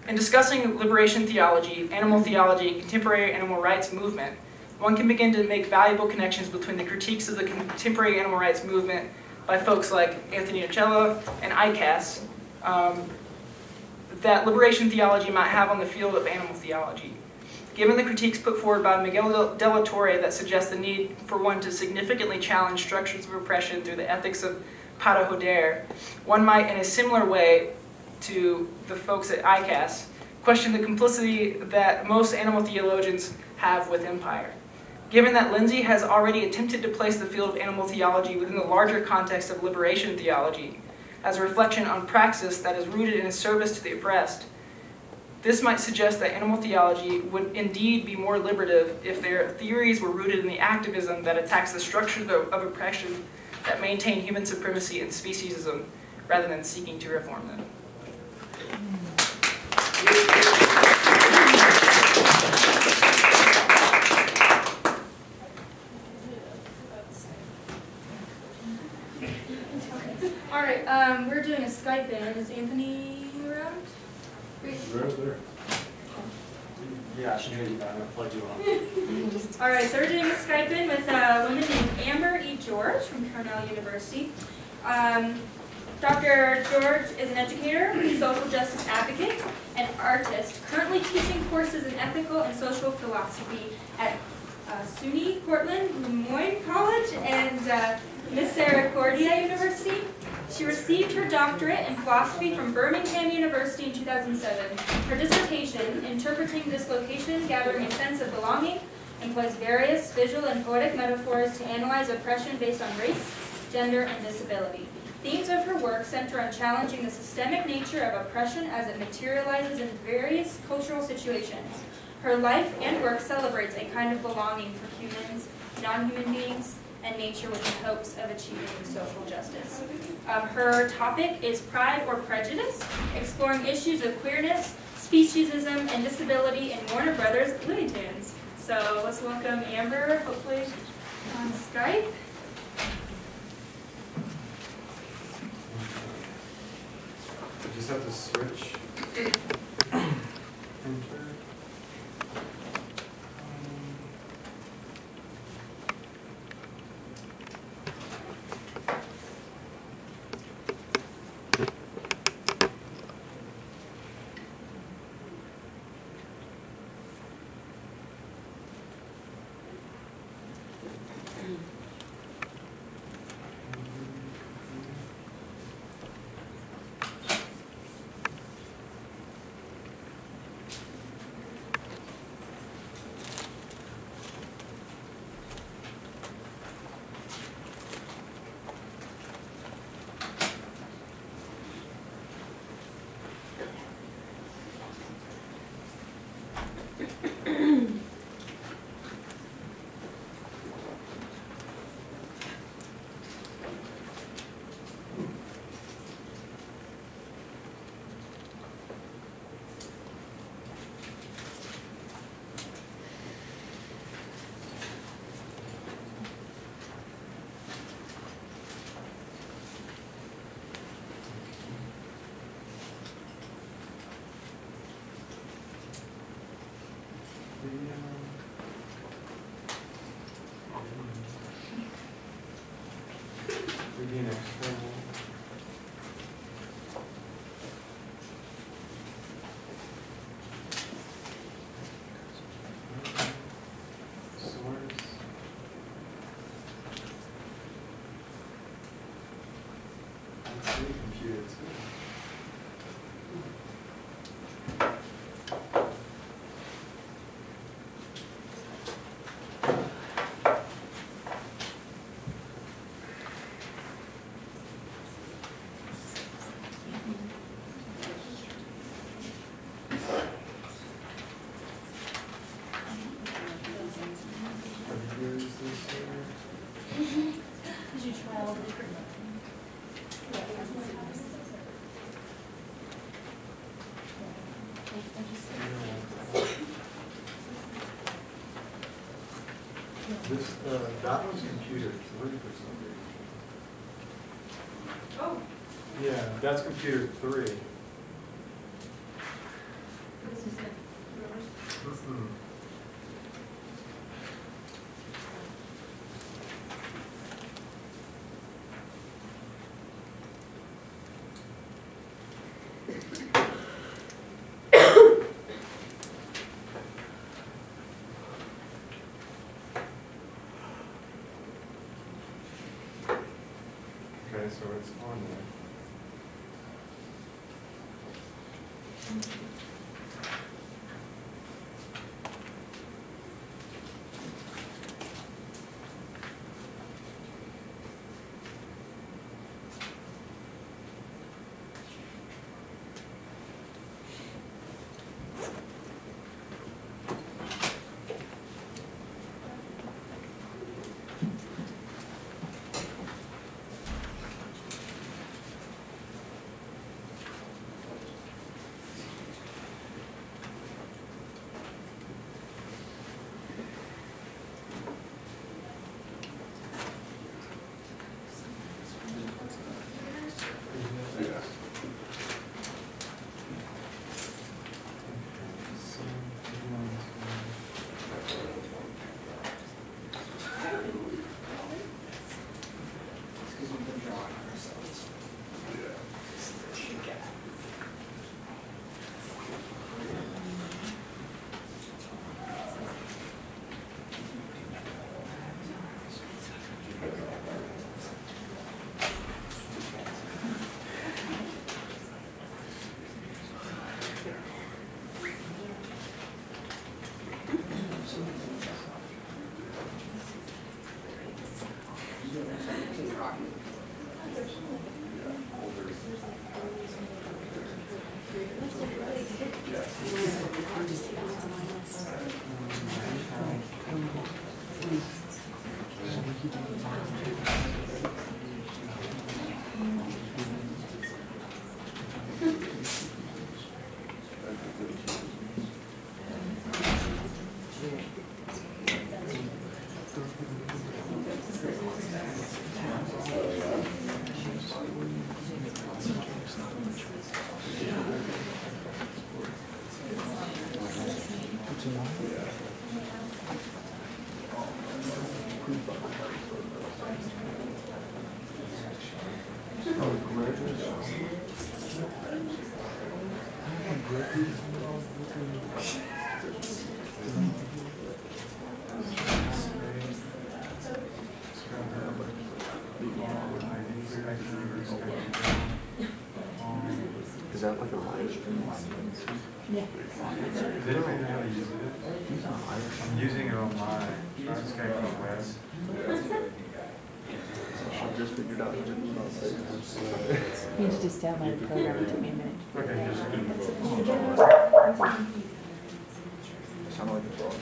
Speaker 3: In discussing liberation theology, animal theology, and contemporary animal rights movement, one can begin to make valuable connections between the critiques of the contemporary animal rights movement by folks like Anthony Nocella and ICAS that liberation theology might have on the field of animal theology. Given the critiques put forward by Miguel de la Torre that suggest the need for one to significantly challenge structures of oppression through the ethics of para joder, one might, in a similar way to the folks at ICAS, question the complicity that most animal theologians have with empire. Given that Lindsay has already attempted to place the field of animal theology within the larger context of liberation theology, as a reflection on praxis that is rooted in a service to the oppressed, this might suggest that animal theology would indeed be more liberative if their theories were rooted in the activism that attacks the structures of oppression that maintain human supremacy and speciesism, rather than seeking to reform them.
Speaker 1: All right, we're doing a Skype in. Is Anthony around?
Speaker 4: Right there. Yeah, I should hear you, but I'm going to plug you on.
Speaker 1: All right, so we're doing a Skype in with a woman named Amber E. George from Cornell University. Dr. George is an educator, social justice advocate, and artist, currently teaching courses in ethical and social philosophy at SUNY Portland, Lemoyne College, and Misericordia University. She received her doctorate in philosophy from Birmingham University in 2007. Her dissertation, Interpreting Dislocation, Gathering a Sense of Belonging, employs various visual and poetic metaphors to analyze oppression based on race, gender, and disability. Themes of her work center on challenging the systemic nature of oppression as it materializes in various cultural situations. Her life and work celebrates a kind of belonging for humans, non-human beings, and nature with the hopes of achieving social justice. Her topic is Pride or Prejudice, exploring issues of queerness, Speciesism and Disability in Warner Brothers Looney Tunes. So let's welcome Amber, hopefully on Skype.
Speaker 4: I just have to switch. Printer. Maybe an external. Source. Let's see, computer too.
Speaker 1: Did you try all the different?
Speaker 4: This, that one's computer 3 for some reason.
Speaker 1: Oh,
Speaker 4: Yeah, that's computer 3.
Speaker 1: this is it.
Speaker 4: Mm-hmm. Okay, so it's on there.
Speaker 5: Is that like a live stream?
Speaker 6: Yeah.
Speaker 4: Does anybody know how to use it? I'm using it on my. I just came from the west.
Speaker 5: I just figured out.
Speaker 6: You need to just download the program. It took me a minute.
Speaker 4: Okay, just.
Speaker 5: It sounded like a dog.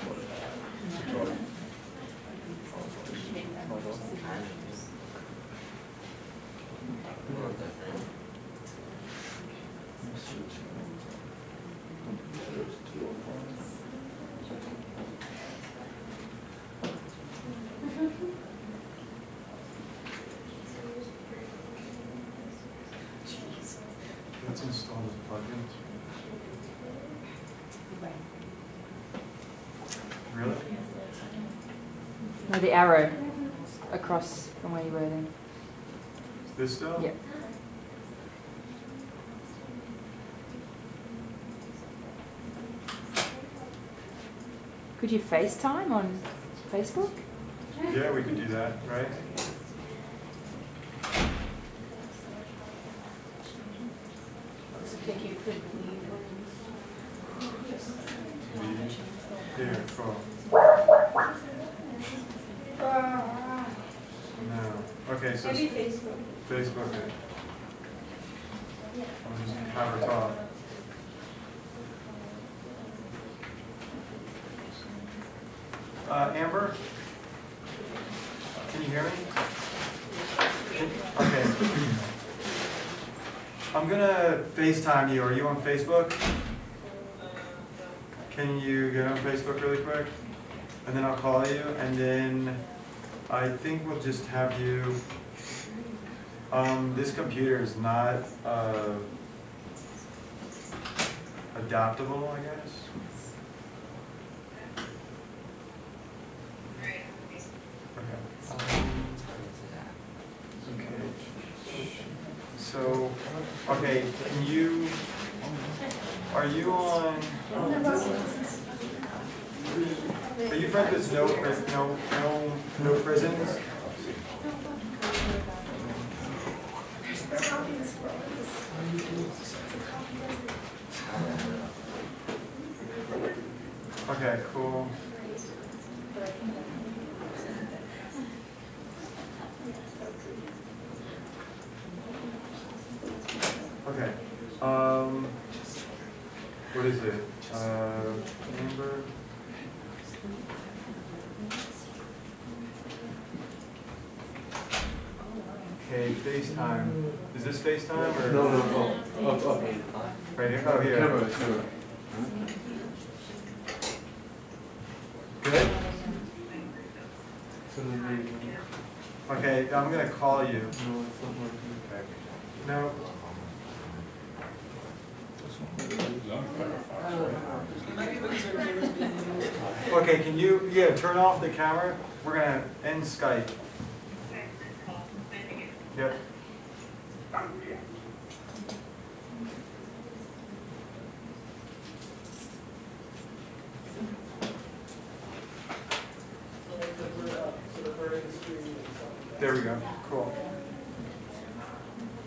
Speaker 4: Let's install this plugin. Really?
Speaker 6: No, the arrow across from where you were then.
Speaker 4: This stuff?
Speaker 6: Yep. Could you FaceTime on Facebook?
Speaker 4: Yeah, we could do that, right?
Speaker 1: I think you could leave.
Speaker 4: Here, cool. No. Okay, so
Speaker 1: Maybe Facebook.
Speaker 4: Facebook it. I'll just have her talk. Amber? Can you hear me? Okay. I'm gonna FaceTime you. Are you on Facebook? Can you get on Facebook really quick? And then I'll call you, and then I think we'll just have you. This computer is not adaptable, I guess. So, okay, can you, are you on, are you friends with no prisons? Okay, cool. Okay. What is it? Amber? Okay, FaceTime. Is this FaceTime or?
Speaker 5: No. Up.
Speaker 4: Right here? Oh, here.
Speaker 5: Camera.
Speaker 4: Good? Okay, I'm gonna call you.
Speaker 5: No, it's not working.
Speaker 4: Okay. No. Okay, can you, turn off the camera? We're gonna end Skype. Yep. There we go. Cool.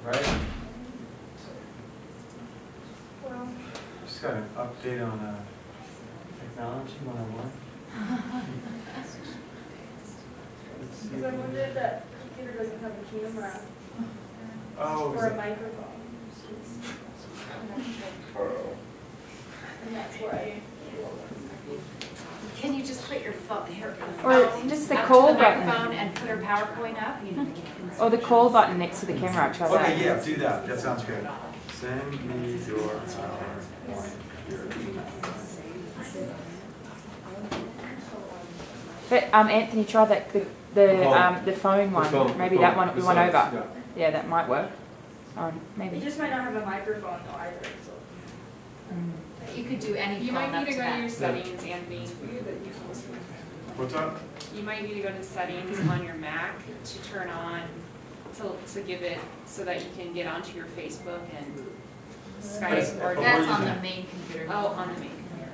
Speaker 4: Right?
Speaker 1: Well,
Speaker 4: Just got an update on Technology 101.
Speaker 1: because I wonder if that computer doesn't have a camera
Speaker 4: Oh,
Speaker 1: or a microphone. And that's why.
Speaker 2: Can you just put your phone,
Speaker 6: Or just the
Speaker 2: up
Speaker 6: call
Speaker 2: to the
Speaker 6: button.
Speaker 2: microphone and put her PowerPoint up?
Speaker 6: Or the call button next to the camera. Try that.
Speaker 4: Okay, yeah, do that. That sounds good. Send me your PowerPoint.
Speaker 6: But Anthony, try that the phone one. Maybe that one we went over. Yeah, that might work.
Speaker 1: It
Speaker 6: Maybe.
Speaker 1: just might not have a microphone though either. So.
Speaker 7: You could do any
Speaker 8: You
Speaker 7: phone
Speaker 8: might
Speaker 7: up
Speaker 8: need to
Speaker 7: to
Speaker 8: go to
Speaker 7: that.
Speaker 8: your settings, Anthony.
Speaker 4: What's up?
Speaker 8: You might need to go to settings on your Mac to turn on, to give it so that you can get onto your Facebook and Skype or
Speaker 7: That's on the main computer.
Speaker 8: Oh, on the main computer.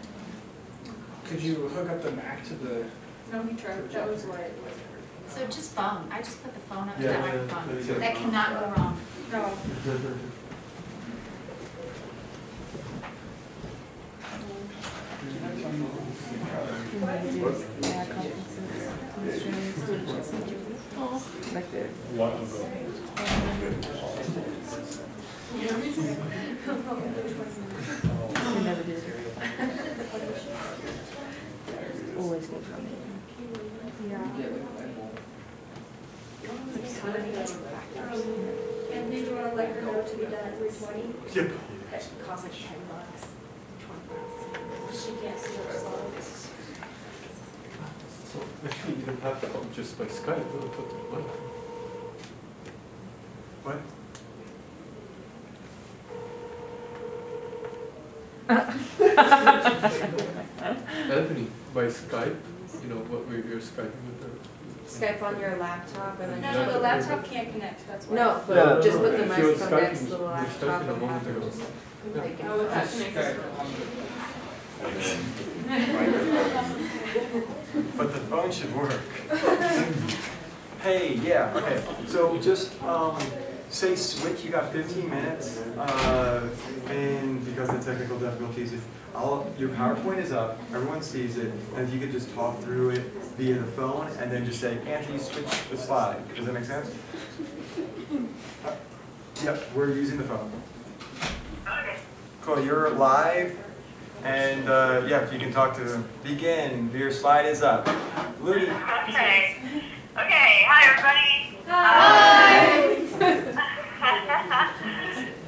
Speaker 9: Could you hook up the Mac to the?
Speaker 1: No, he tried. That was what it was.
Speaker 7: So just phone. I just put the phone up to
Speaker 4: Yeah,
Speaker 7: that
Speaker 4: yeah,
Speaker 7: microphone.
Speaker 4: yeah.
Speaker 7: That cannot go wrong.
Speaker 1: No.
Speaker 6: Like the we never did. Always good from it.
Speaker 1: And did you want to let her know to be done at 3:20?
Speaker 4: Yep.
Speaker 1: That costs like $10. She can't see her slides.
Speaker 5: So actually, you don't have to come just by Skype.
Speaker 4: What?
Speaker 5: Anthony, by Skype, you know, what you're Skyping with her.
Speaker 10: Skype on your laptop and then.
Speaker 1: No, the laptop can't connect, that's why.
Speaker 10: No, but
Speaker 5: Yeah,
Speaker 10: just
Speaker 5: no,
Speaker 10: put the
Speaker 5: she was
Speaker 10: microphone next to the
Speaker 5: Skyping-
Speaker 10: laptop
Speaker 5: Skyping a
Speaker 10: and
Speaker 5: moment
Speaker 10: have it
Speaker 5: ago.
Speaker 10: just.
Speaker 5: Yeah.
Speaker 10: Like,
Speaker 1: Oh, with that
Speaker 9: Just
Speaker 1: connected.
Speaker 9: Skype on
Speaker 4: But the phone should work. Hey, yeah, okay. So just say switch. You got 15 minutes, and because of technical difficulties, your PowerPoint is up. Everyone sees it, and if you could just talk through it via the phone, and then just say, Anthony, switch the slide. Does that make sense? Yep, we're using the phone. Cool. You're live. And yeah, if you can talk to begin, your slide is up. Looney.
Speaker 11: Okay. Okay. Hi, everybody.
Speaker 1: Hi.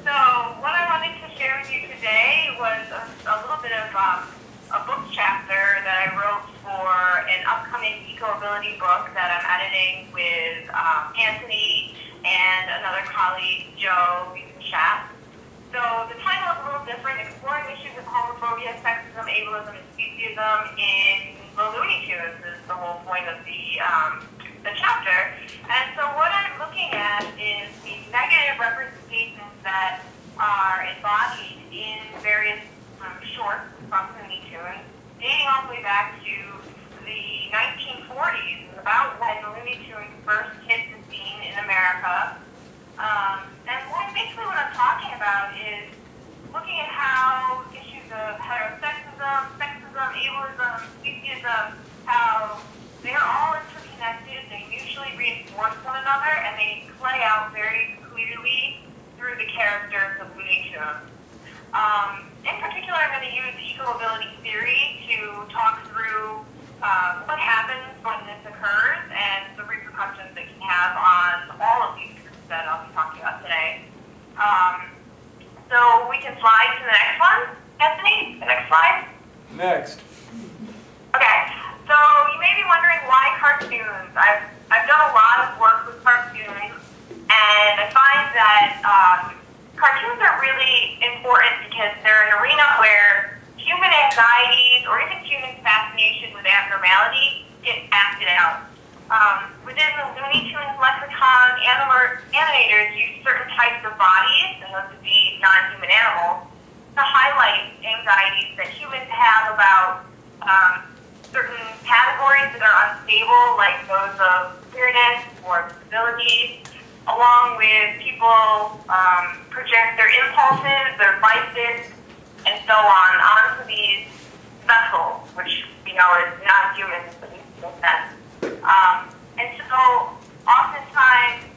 Speaker 11: So what I wanted to share with you today was a little bit of a book chapter that I wrote for an upcoming eco-ability book that I'm editing with Anthony and another colleague, Joe, who's in chat. So the title is a little different, Exploring Issues of Homophobia, Sexism, Ableism, and Speciesism in the Looney Tunes is the whole point of the chapter. And so what I'm looking at is the negative representations that are embodied in various shorts from Looney Tunes, dating all the way back to the 1940s, about when the Looney Tunes first hit the scene in America. And basically what I'm talking about is looking at how issues of heterosexism, sexism, ableism, speciesism, how they're all interconnected, they mutually reinforce one another, and they play out very clearly through the characters of Looney Tunes. In particular, I'm going to use eco-ability theory to talk through what happens when this occurs and the repercussions it can have on all of these groups that I'll be talking about today. So we can slide to the next one. Anthony, the next slide.
Speaker 4: Next.
Speaker 11: Okay, so you may be wondering why cartoons. I've done a lot of work with cartoons, and I find that cartoons are really important because they're an arena where human anxieties or even human fascination with abnormality get acted out. Within the Looney Tunes lexicon, animators use certain types of bodies, and those would be non-human animals, to highlight anxieties that humans have about certain categories that are unstable, like those of queerness or disabilities, along with people project their impulses, their vices, and so on, onto these vessels, which we know is non-humans, but in no sense. And so, oftentimes,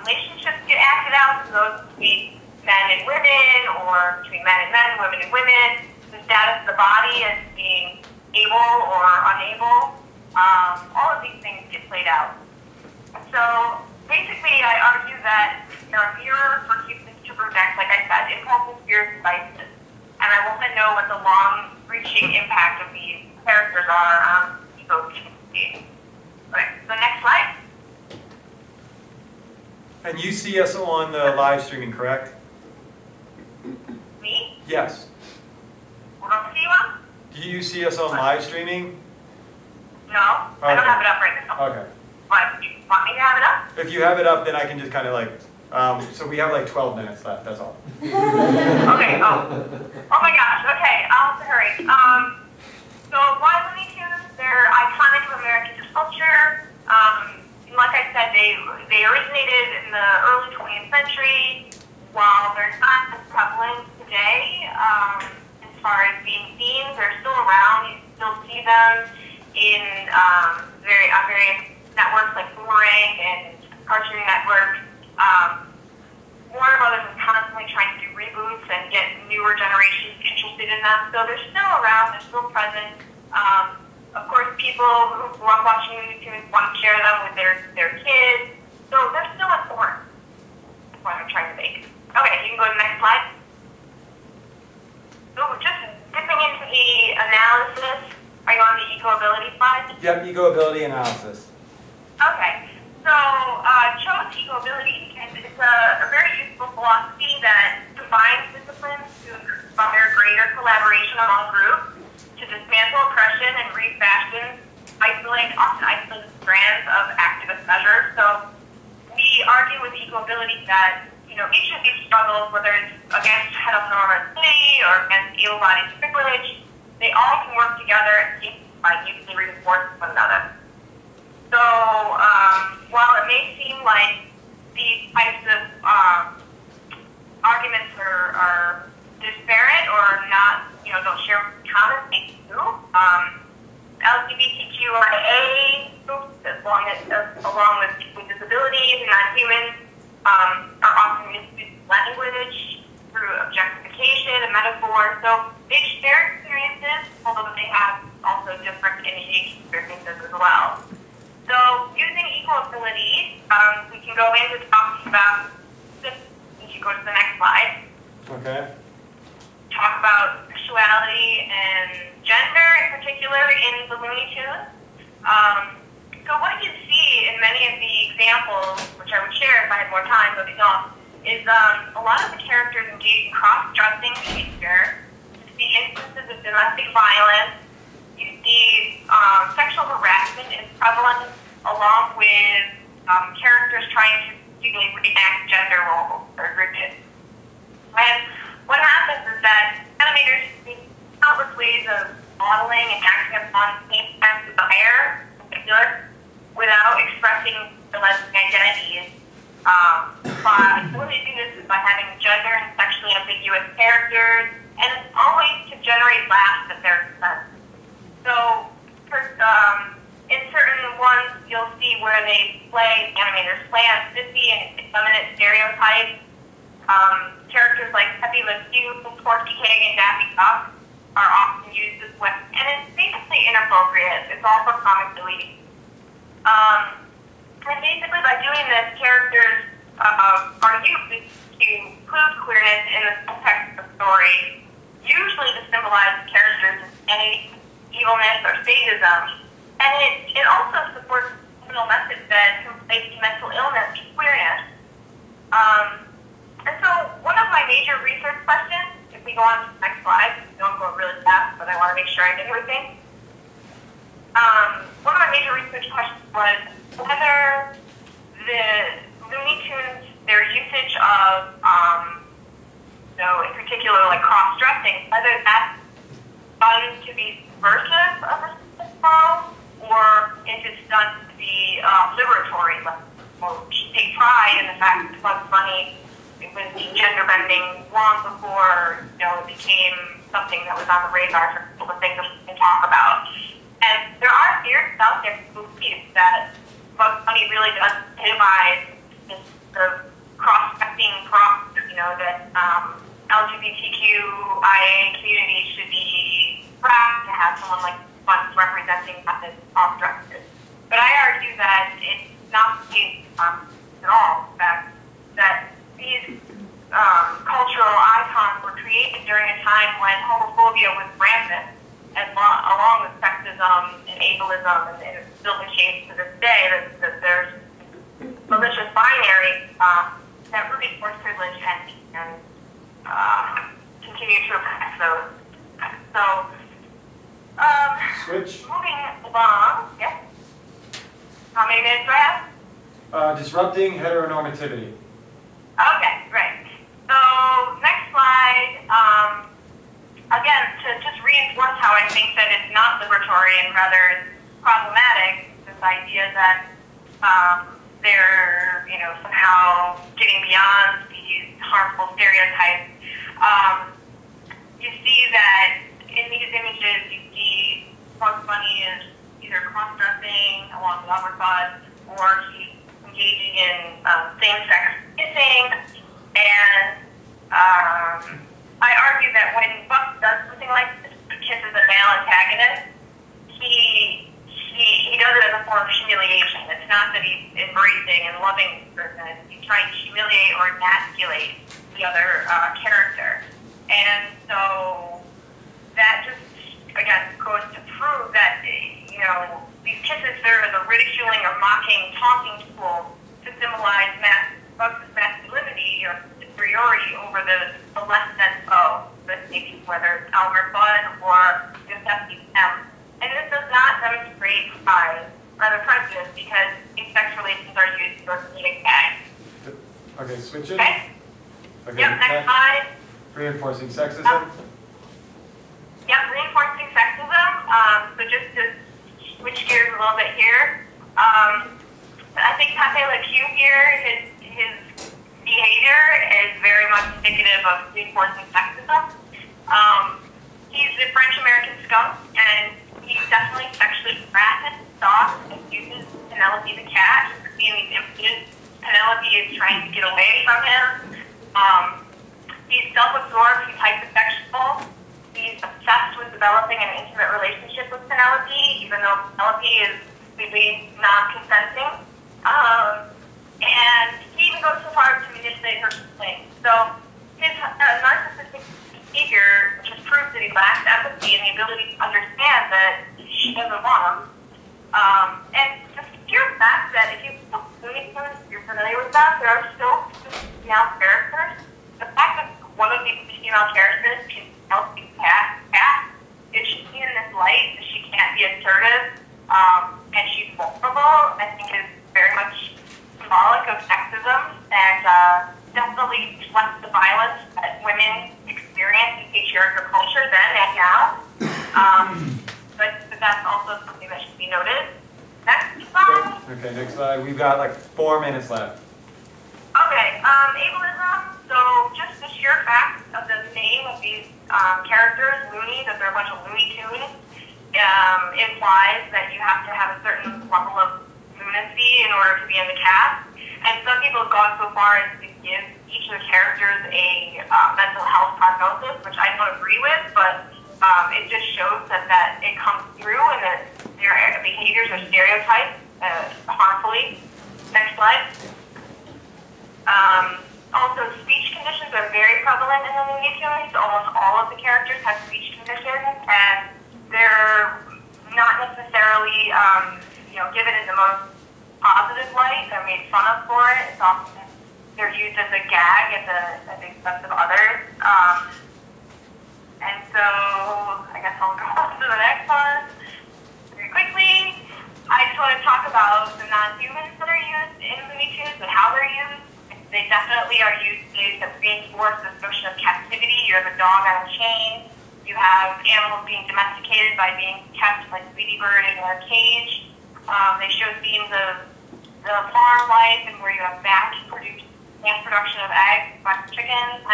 Speaker 11: relationships get acted out, so those between men and women, or between men and men, women and women, the status of the body as being able or unable, all of these things get played out. So, basically, I argue that they're a mirror for humans to project, like I said, impulses, fears, and vices. And I want to know what the long-reaching impact of these characters are on people's community. Okay, so next slide.
Speaker 4: And you see us on the live streaming, correct?
Speaker 11: Me?
Speaker 4: Yes.
Speaker 11: Well,
Speaker 4: Do you see us on live streaming?
Speaker 11: No, I don't have it up right now.
Speaker 4: Okay.
Speaker 11: But do you want me to have it up?
Speaker 4: If you have it up, then I can just kind of like, so we have like 12 minutes left, that's all.
Speaker 11: Okay, oh my gosh, okay, I'll have to hurry. So why Looney Tunes? They're iconic of American culture. Like I said, they originated in the early 20th century. While they're not as prevalent today, as far as being seen, they're still around. You still see them in various networks like Boomerang and Cartoon Network. Warner Brothers is constantly trying to do reboots and get newer generations interested in them. So they're still around, they're still present. Of course, people who grew up watching Looney Tunes want to share them with their kids. So they're still important. That's what I'm trying to make. Okay, you can go to the next slide. So just dipping into the analysis. Are you on the eco-ability slide?
Speaker 4: Yep, eco-ability analysis.
Speaker 11: Okay, so chose eco-ability because it's a very useful philosophy that combines disciplines to inspire greater collaboration among groups, to dismantle oppression and refashion often isolated strands of activist measures. So we argue with eco-ability that each of these struggles, whether it's against heteronormativity or against able-bodied privilege, they all can work together by mutually reinforcing one another. So while it may seem like these types of arguments are disparate or not, don't share common things too, LGBTQIA groups, along with people with disabilities and non-humans, are often misused language through objectification and metaphor. So they share experiences, although they have also different and unique experiences as well. So using eco-ability, we can go into talking about this. You should go to the next slide.
Speaker 4: Okay.
Speaker 11: Talk about sexuality and gender in particular in the Looney Tunes. So what you see in many of the examples, which I would share if I had more time, but we don't, is a lot of the characters engage in cross-dressing behavior. You see instances of domestic violence. You see sexual harassment is prevalent, along with characters trying to reenact gender roles or rigid. And what happens is that animators use countless ways of modeling and acting upon same-sex desire, in particular, without expressing the lesbian identities. The way they do this is by having gender and sexually ambiguous characters, and it's always to generate laughs at their expense. So, in certain ones, you'll see where animators play on sissy and effeminate stereotypes. Characters like Pepe Le Pew, Porky Pig, and Daffy Duck are often used as well, and it's basically inappropriate. It's all for comic relief. And basically, by doing this, characters are used to include queerness in the subtext of the story, usually to symbolize characters' any evilness or sadism. And it also supports a message that conflates mental illness with queerness. And so one of my major research questions, if we go on to the next slide, I know I'm going really fast, but I want to make sure I get everything. One of my major research questions was whether the Looney Tunes, their usage of, in particular, like cross-dressing, whether that's done to be subversive of the status quo, or if it's done to be liberatory. Take pride in the fact that it's Bugs Bunny, it was gender bending long before it became something that was on the radar for people to think of and talk about. And there are theories out there who believe that Bugs Bunny really does epitomize this sort of cross-dressing that LGBTQIA community should be proud to have someone like Bugs representing methods cross-dressers. But I argue that it's not the case at all. In fact, that these cultural icons were created during a time when homophobia was rampant, and along with sexism and ableism, and it's still the case to this day that there's malicious binary that reinforce privilege and continue to oppress those. So
Speaker 4: Switch.
Speaker 11: Moving along, yes. How many minutes do I have?
Speaker 4: Disrupting heteronormativity.
Speaker 11: Okay, great. So, next slide. Again, to just reinforce how I think that it's not liberatory and rather it's problematic, this idea that they're, somehow getting beyond these harmful stereotypes. You see that in these images, you see Bugs Bunny is either cross-dressing along with other gods, or he's engaging in same-sex kissing. And I argue that when Bugs does something like this, kisses a male antagonist, he does it as a form of humiliation. It's not that he's embracing and loving the person. He's trying to humiliate or emasculate the other character. And so that just, again, goes to prove that, these kisses serve as a ridiculing or mocking, taunting tool to symbolize Bugs' masculinity or superiority over the less than foe, whether it's Elmer Fudd or Giuseppe M. And this does not demonstrate prejudice because same-sex relations are used for comedic gags.
Speaker 4: Okay, switch it.
Speaker 11: Okay?
Speaker 4: Okay,
Speaker 11: Yep, next slide.
Speaker 4: Reinforcing sexism.
Speaker 11: Yep, reinforcing sexism. So just to switch gears a little bit here, I think Pepe Le Pew here, his behavior is very much indicative of reinforcing sexism. He's a French-American skunk, and he's definitely sexually harassed, stalks, and uses Penelope the cat. You're seeing these images. Penelope is trying to get away from him. He's self-absorbed, he's hypersexual. He's obsessed with developing an intimate relationship with Penelope, even though Penelope is completely non-consenting. And he even goes so far to manipulate her feelings. So his narcissistic behavior just proves that he lacks empathy and the ability to understand that she doesn't want him. And just the sheer fact that if you're familiar with them, there are still female characters. The fact that one of these female characters can help you cat, if she's in this light, she can't be assertive, and she's vulnerable, I think is very much symbolic of sexism, and definitely reflects the violence that women experience in patriarchal culture then and now. But that's also something that should be noted. Next slide.
Speaker 4: Okay, next slide. We've got like 4 minutes left.
Speaker 11: Okay, ableism. So just the sheer fact of the name of these characters, Looney, that they're a bunch of Looney Tunes, implies that you have to have a certain level of lunacy in order to be in the cast. And some people have gone so far as to give each of the characters a mental health prognosis, which I don't agree with, but it just shows that it comes through and that their behaviors are stereotyped harmfully. Next slide. Also, speech conditions are very prevalent in the Looney Tunes. Almost all of the characters have speech conditions, and they're not necessarily, given in the most positive light. They're made fun of for it. It's often they're used as a gag at the expense of others. And so, I guess I'll go on to the next one very quickly. I just want to talk about the non-humans that are used in Looney Tunes and how they're used. They definitely are used to reinforce this notion of captivity. You have a dog on a chain. You have animals being domesticated by being kept like Sweetie Bird in a cage. They show themes of the farm life and where you have mass production of eggs by chickens.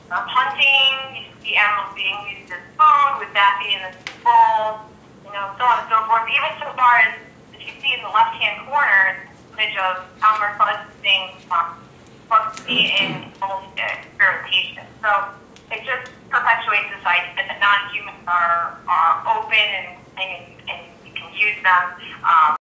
Speaker 11: Hunting, you see animals being used as food with Daffy in the bowl, so on and so forth. Even so far as if you see in the left-hand corner, image of Elmer Fudd being in almost experimentation. So it just perpetuates this idea that non-humans are open and you can use them